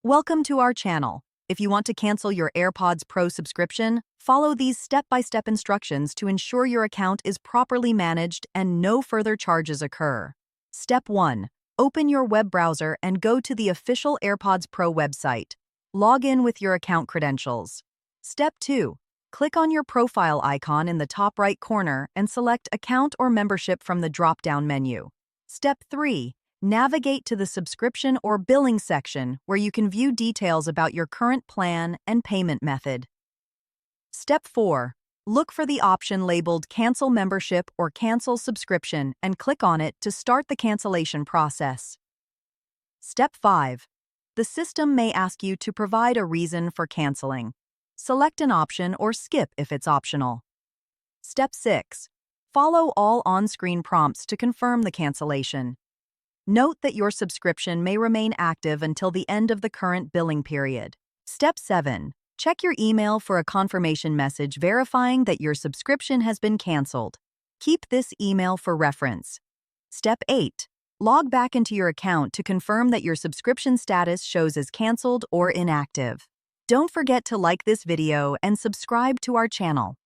Welcome to our channel. If you want to cancel your AirPods Pro subscription, follow these step-by-step instructions to ensure your account is properly managed and no further charges occur. Step 1. Open your web browser and go to the official AirPods Pro website. Log in with your account credentials. Step 2. Click on your profile icon in the top right corner and select Account or Membership from the drop-down menu. Step 3. Navigate to the subscription or billing section where you can view details about your current plan and payment method. Step 4. Look for the option labeled Cancel Membership or Cancel Subscription and click on it to start the cancellation process. Step 5. The system may ask you to provide a reason for canceling. Select an option or skip if it's optional. Step 6. Follow all on-screen prompts to confirm the cancellation. Note that your subscription may remain active until the end of the current billing period. Step 7. Check your email for a confirmation message verifying that your subscription has been canceled. Keep this email for reference. Step 8. Log back into your account to confirm that your subscription status shows as canceled or inactive. Don't forget to like this video and subscribe to our channel.